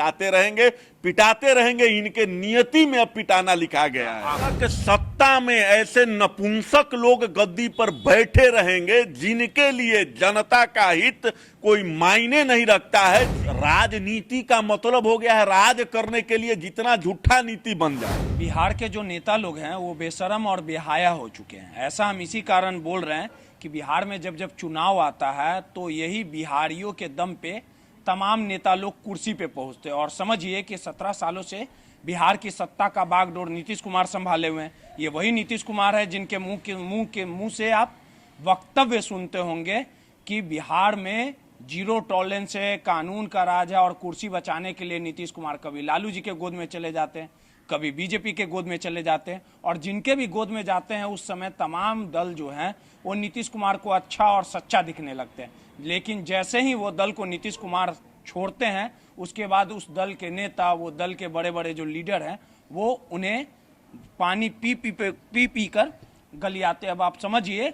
पिटाते रहेंगे। इनके नियति में अब पिटाना लिखा गया है कि सत्ता में ऐसे नपुंसक लोग गद्दी पर बैठे रहेंगे जिनके लिए जनता का हित कोई मायने नहीं रखता है। राजनीति का मतलब हो गया है राज करने के लिए जितना झूठा नीति बन जाए। बिहार के जो नेता लोग हैं वो बेशरम और बेहाया हो चुके हैं। ऐसा हम इसी कारण बोल रहे हैं कि बिहार में जब जब चुनाव आता है तो यही बिहारियों के दम पे तमाम नेता लोग कुर्सी पे पहुंचते हैं। और समझिए कि 17 सालों से बिहार की सत्ता का बागडोर नीतीश कुमार संभाले हुए हैं। ये वही नीतीश कुमार है जिनके मुंह से आप वक्तव्य सुनते होंगे कि बिहार में जीरो टॉलरेंस है, कानून का राज है और कुर्सी बचाने के लिए नीतीश कुमार कभी लालू जी के गोद में चले जाते हैं, कभी बीजेपी के गोद में चले जाते हैं। और जिनके भी गोद में जाते हैं उस समय तमाम दल जो हैं वो नीतीश कुमार को अच्छा और सच्चा दिखने लगते हैं। लेकिन जैसे ही वो दल को नीतीश कुमार छोड़ते हैं उसके बाद उस दल के नेता, वो दल के बड़े बड़े जो लीडर हैं वो उन्हें पानी पी पी कर गलियाते। अब आप समझिए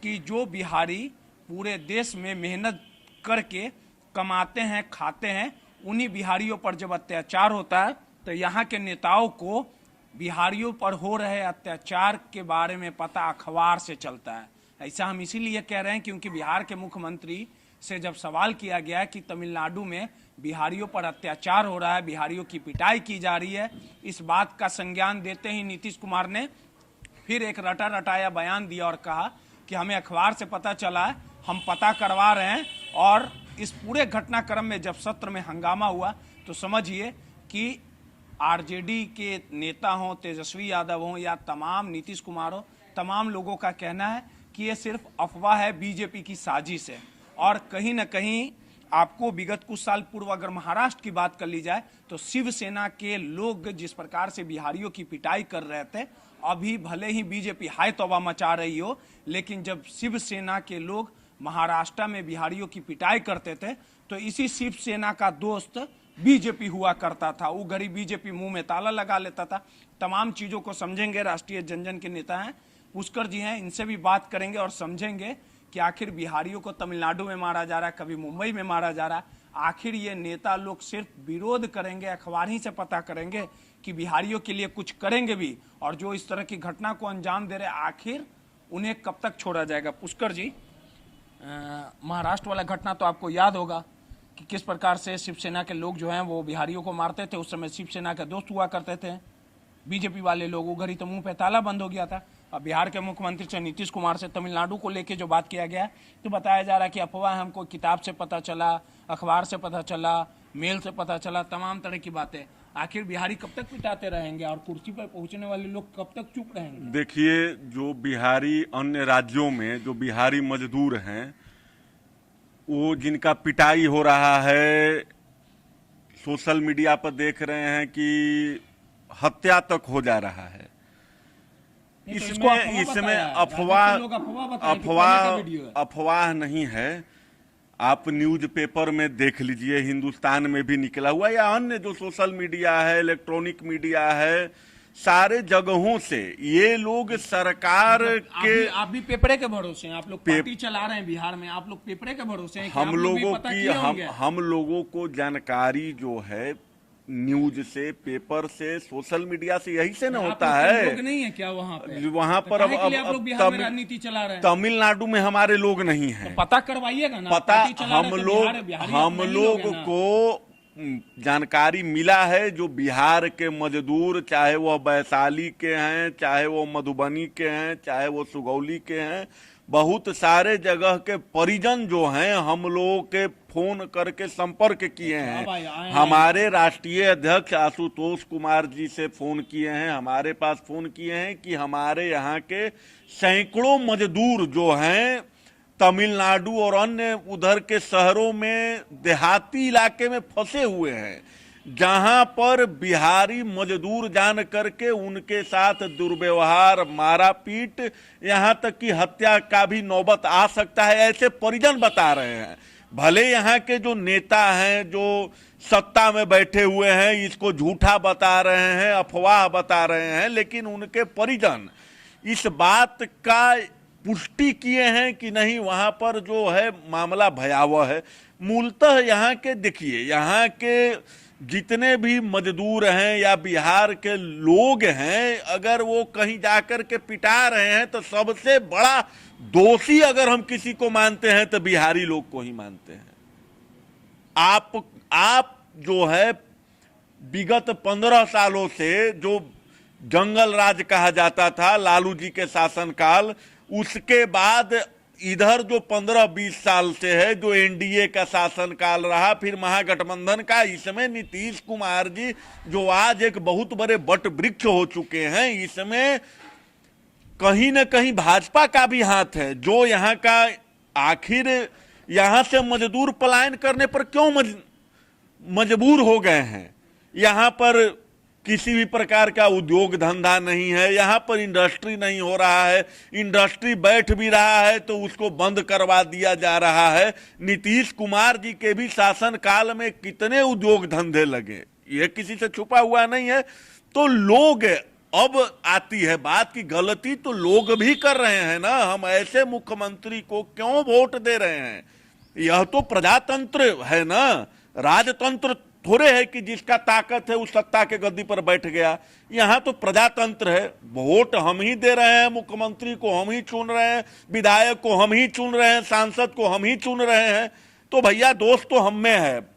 कि जो बिहारी पूरे देश में मेहनत करके कमाते हैं, खाते हैं, उन्हीं बिहारियों पर जब अत्याचार होता है तो यहाँ के नेताओं को बिहारियों पर हो रहे अत्याचार के बारे में पता अखबार से चलता है। ऐसा हम इसीलिए कह रहे हैं क्योंकि बिहार के मुख्यमंत्री से जब सवाल किया गया कि तमिलनाडु में बिहारियों पर अत्याचार हो रहा है, बिहारियों की पिटाई की जा रही है, इस बात का संज्ञान देते ही नीतीश कुमार ने फिर एक रटा रटाया बयान दिया और कहा कि हमें अखबार से पता चला है, हम पता करवा रहे हैं। और इस पूरे घटनाक्रम में जब सत्र में हंगामा हुआ तो समझिए कि आरजेडी के नेता हों, तेजस्वी यादव हों या तमाम नीतीश कुमार हो, तमाम लोगों का कहना है कि ये सिर्फ अफवाह है, बीजेपी की साजिश है। और कहीं ना कहीं आपको विगत कुछ साल पूर्व अगर महाराष्ट्र की बात कर ली जाए तो शिवसेना के लोग जिस प्रकार से बिहारियों की पिटाई कर रहे थे, अभी भले ही बीजेपी हाय तौबा मचा रही हो, लेकिन जब शिवसेना के लोग महाराष्ट्र में बिहारियों की पिटाई करते थे तो इसी शिवसेना का दोस्त बीजेपी हुआ करता था। वो घड़ी बीजेपी मुंह में ताला लगा लेता था। तमाम चीजों को समझेंगे, राष्ट्रीय जनजन के नेता हैं पुष्कर जी हैं, इनसे भी बात करेंगे और समझेंगे कि आखिर बिहारियों को तमिलनाडु में मारा जा रहा है, कभी मुंबई में मारा जा रहा है। आखिर ये नेता लोग सिर्फ विरोध करेंगे, अखबार ही से पता करेंगे कि बिहारियों के लिए कुछ करेंगे भी, और जो इस तरह की घटना को अंजाम दे रहे आखिर उन्हें कब तक छोड़ा जाएगा। पुष्कर जी, महाराष्ट्र वाला घटना तो आपको याद होगा कि किस प्रकार से शिवसेना के लोग जो हैं वो बिहारियों को मारते थे। उस समय शिवसेना के दोस्त हुआ करते थे बीजेपी वाले लोग, वो घड़ी तो मुंह पे ताला बंद हो गया था। अब बिहार के मुख्यमंत्री से नीतीश कुमार से तमिलनाडु को लेके जो बात किया गया तो बताया जा रहा है कि अफवाह हमको किताब से पता चला, अखबार से पता चला, मेल से पता चला, तमाम तरह की बातें। आखिर बिहारी कब तक पिटाते रहेंगे और कुर्सी पर पहुंचने वाले लोग कब तक चुप रहेंगे? देखिए, जो बिहारी अन्य राज्यों में जो बिहारी मजदूर हैं वो जिनका पिटाई हो रहा है, सोशल मीडिया पर देख रहे हैं कि हत्या तक हो जा रहा है। इसमें अफवाह नहीं है। आप न्यूज़पेपर में देख लीजिए, हिंदुस्तान में भी निकला हुआ या अन्य जो सोशल मीडिया है, इलेक्ट्रॉनिक मीडिया है, सारे जगहों से ये लोग सरकार के आप भी पेपरे के भरोसे हैं, आप लोग पार्टी चला रहे हैं बिहार में, आप लोग पेपरे के भरोसे हैं। हम लोगों को जानकारी जो है न्यूज से, पेपर से, सोशल मीडिया से, यही से ना होता है। लोग नहीं है क्या वहाँ पर अब राजनीति चला रहे हैं? तमिलनाडु में हमारे लोग नहीं है, पता करवाइएगा ना। पता हम लोग को जानकारी मिला है। जो बिहार के मजदूर, चाहे वो वैशाली के हैं, चाहे वो मधुबनी के हैं, चाहे वो सुगौली के हैं, बहुत सारे जगह के परिजन जो हैं हम लोगों के फोन करके संपर्क किए हैं। हमारे राष्ट्रीय अध्यक्ष आशुतोष कुमार जी से फोन किए हैं, हमारे पास फोन किए हैं कि हमारे यहाँ के सैकड़ों मजदूर जो हैं तमिलनाडु और अन्य उधर के शहरों में, देहाती इलाके में फंसे हुए हैं, जहां पर बिहारी मजदूर जान करके उनके साथ दुर्व्यवहार, मारा पीट, यहां तक कि हत्या का भी नौबत आ सकता है, ऐसे परिजन बता रहे हैं। भले यहाँ के जो नेता हैं, जो सत्ता में बैठे हुए हैं, इसको झूठा बता रहे हैं, अफवाह बता रहे हैं, लेकिन उनके परिजन इस बात का पुष्टि किए हैं कि नहीं, वहां पर जो है मामला भयावह है। मूलतः यहाँ के देखिए, यहाँ के जितने भी मजदूर हैं या बिहार के लोग हैं, अगर वो कहीं जाकर के पिटा रहे हैं तो सबसे बड़ा दोषी अगर हम किसी को मानते हैं तो बिहारी लोग को ही मानते हैं। आप जो है विगत 15 सालों से जो जंगल राज कहा जाता था लालू जी के शासनकाल, उसके बाद इधर जो 15-20 साल से है जो एनडीए का शासनकाल रहा, फिर महागठबंधन का, इसमें नीतीश कुमार जी जो आज एक बहुत बड़े वट वृक्ष हो चुके हैं, इसमें कहीं ना कहीं भाजपा का भी हाथ है। जो यहाँ का आखिर यहाँ से मजदूर पलायन करने पर क्यों मजबूर हो गए हैं। यहाँ पर किसी भी प्रकार का उद्योग धंधा नहीं है, यहाँ पर इंडस्ट्री नहीं हो रहा है, इंडस्ट्री बैठ भी रहा है तो उसको बंद करवा दिया जा रहा है। नीतीश कुमार जी के भी शासन काल में कितने उद्योग धंधे लगे, ये किसी से छुपा हुआ नहीं है। तो लोग, अब आती है बात की गलती तो लोग भी कर रहे हैं ना, हम ऐसे मुख्यमंत्री को क्यों वोट दे रहे हैं। यह तो प्रजातंत्र है ना, राजतंत्र थोड़े है कि जिसका ताकत है उस सत्ता के गद्दी पर बैठ गया। यहाँ तो प्रजातंत्र है, वोट हम ही दे रहे हैं, मुख्यमंत्री को हम ही चुन रहे हैं, विधायक को हम ही चुन रहे हैं, सांसद को हम ही चुन रहे हैं। तो भैया दोष तो हम में है,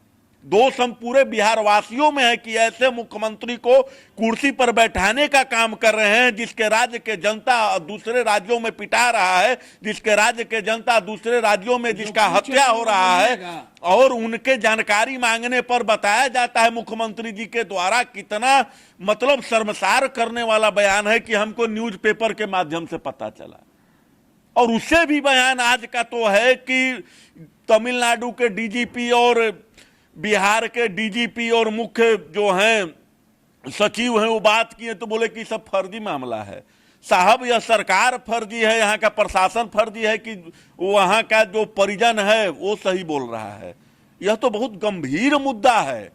दोष हम पूरे बिहार वासियों में है कि ऐसे मुख्यमंत्री को कुर्सी पर बैठाने का काम कर रहे हैं जिसके राज्य के जनता दूसरे राज्यों में पिटा रहा है, जिसके राज्य के जनता दूसरे राज्यों में जिसका हत्या हो रहा है, और उनके जानकारी मांगने पर बताया जाता है मुख्यमंत्री जी के द्वारा। कितना मतलब शर्मसार करने वाला बयान है कि हमको न्यूज़पेपर के माध्यम से पता चला। और उससे भी बयान आज का तो है कि तमिलनाडु के डीजीपी और बिहार के डीजीपी और मुख्य जो हैं सचिव हैं वो बात किए तो बोले कि सब फर्जी मामला है। साहब यह सरकार फर्जी है, यहाँ का प्रशासन फर्जी है कि वहाँ का जो परिजन है वो सही बोल रहा है। यह तो बहुत गंभीर मुद्दा है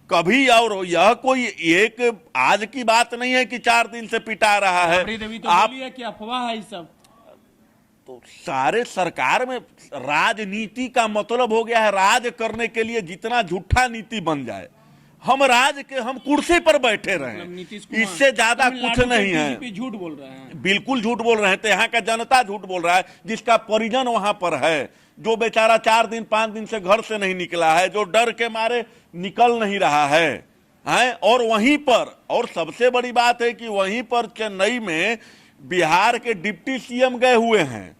कभी। और यह कोई एक आज की बात नहीं है कि 4 दिन से पिटा रहा है। तो आप कि अफवाह है सब, तो सारे सरकार में राजनीति का मतलब हो गया है राज करने के लिए जितना झूठा नीति बन जाए, हम हम कुर्सी पर बैठे रहे, इससे ज्यादा कुछ नहीं है। झूठ बोल रहे हैं, बिल्कुल झूठ बोल रहे हैं। तो यहाँ का जनता झूठ बोल रहा है, जिसका परिजन वहां पर है, जो बेचारा 4 दिन 5 दिन से घर से नहीं निकला है, जो डर के मारे निकल नहीं रहा है। और वहीं पर, और सबसे बड़ी बात है कि वहीं पर चेन्नई में बिहार के डिप्टी सीएम गए हुए हैं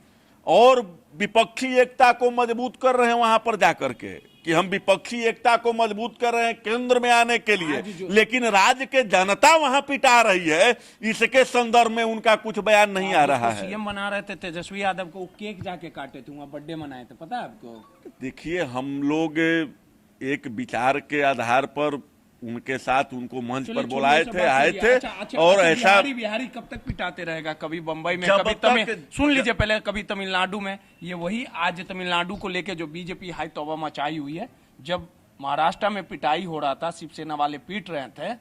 और विपक्षी एकता को मजबूत कर रहे हैं वहां पर जाकर के, कि हम विपक्षी एकता को मजबूत कर रहे हैं केंद्र में आने के लिए, लेकिन राज्य के जनता वहां पिटा रही है। इसके संदर्भ में उनका कुछ बयान नहीं आ रहा है। सीएम बना रहे थे तेजस्वी यादव को, केक जाके काटे थे, वहां बर्थडे मनाए थे, पता है आपको? देखिए, हम लोग एक विचार के आधार पर उनके साथ उनको मंच पर बुलाए थे, आए थे। और ऐसा बिहारी कब तक पिटाते रहेगा, कभी बम्बई में, कभी सुन लीजिए पहले, कभी तमिलनाडु में। ये वही आज तमिलनाडु को लेके जो बीजेपी हाई तौबा मचाई हुई है। जब महाराष्ट्र में पिटाई हो रहा था, शिवसेना वाले पीट रहे थे,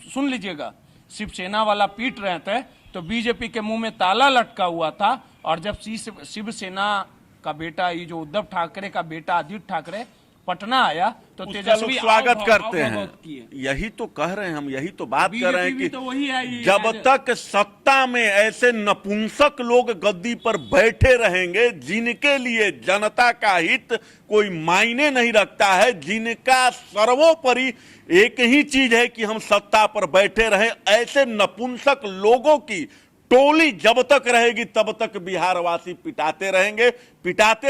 सुन लीजिएगा, शिवसेना वाला पीट रहे थे तो बीजेपी के मुंह में ताला लटका हुआ था। और जब शिवसेना का बेटा, ये जो उद्धव ठाकरे का बेटा आदित्य ठाकरे पटना आया तो तेजस्वी स्वागत करते हैं। यही तो कह रहे हैं हम, यही तो बात कर रहे हैं कि तो वही है, जब तक सत्ता में ऐसे नपुंसक लोग गद्दी पर बैठे रहेंगे जिनके लिए जनता का हित कोई मायने नहीं रखता है, जिनका सर्वोपरि एक ही चीज है कि हम सत्ता पर बैठे रहें, ऐसे नपुंसक लोगों की टोली जब तक रहेगी तब तक बिहारवासी पिटाते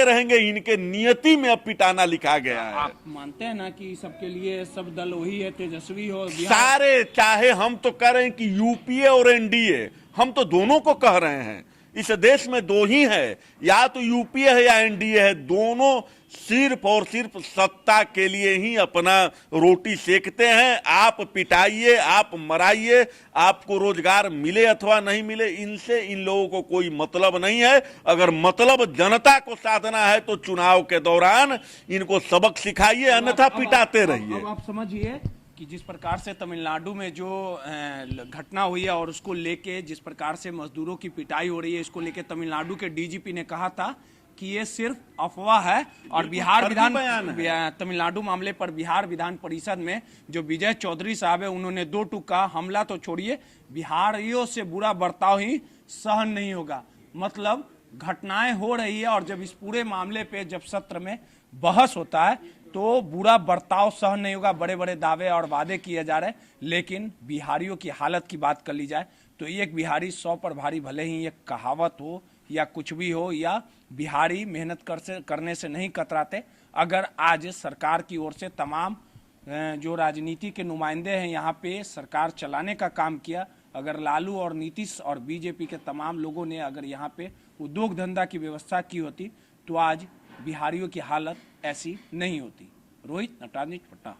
रहेंगे। इनके नियति में अब पिटाना लिखा गया है। आप मानते हैं ना कि सबके लिए सब दल वही है, तेजस्वी हो सारे, चाहे हम तो कह रहे हैं कि यूपीए और एनडीए, हम तो दोनों को कह रहे हैं। इस देश में 2 ही है, या तो यूपीए है या एनडीए है। दोनों सिर्फ और सिर्फ सत्ता के लिए ही अपना रोटी सेकते हैं। आप पिटाइए, आप मराइए, आपको रोजगार मिले अथवा नहीं मिले, इनसे इन लोगों को कोई मतलब नहीं है। अगर मतलब जनता को साधना है तो चुनाव के दौरान इनको सबक सिखाइए, अन्यथा पिटाते रहिए। आप समझिए कि जिस प्रकार से तमिलनाडु में जो घटना हुई है और उसको लेके जिस प्रकार से मजदूरों की पिटाई हो रही है, इसको लेके तमिलनाडु के डीजीपी ने कहा था कि ये सिर्फ अफवाह है और बिहार फर्जी विधान बयान है। तमिलनाडु मामले पर बिहार विधान परिषद में जो विजय चौधरी साहब है, उन्होंने 2 टूक का हमला तो छोड़िए, बिहारियों से बुरा बर्ताव ही सहन नहीं होगा। मतलब घटनाएं हो रही है और जब इस पूरे मामले पे जब सत्र में बहस होता है तो बुरा बर्ताव सहन नहीं होगा। बड़े बड़े दावे और वादे किए जा रहे हैं, लेकिन बिहारियों की हालत की बात कर ली जाए तो एक बिहारी 100 पर भारी, भले ही एक कहावत हो या कुछ भी हो, या बिहारी मेहनत करने से नहीं कतराते। अगर आज सरकार की ओर से तमाम जो राजनीति के नुमाइंदे हैं यहाँ पे सरकार चलाने का काम किया, अगर लालू और नीतीश और बीजेपी के तमाम लोगों ने अगर यहाँ पे उद्योग धंधा की व्यवस्था की होती तो आज बिहारियों की हालत ऐसी नहीं होती। रोहित, नटराज न्यूज़, पटना।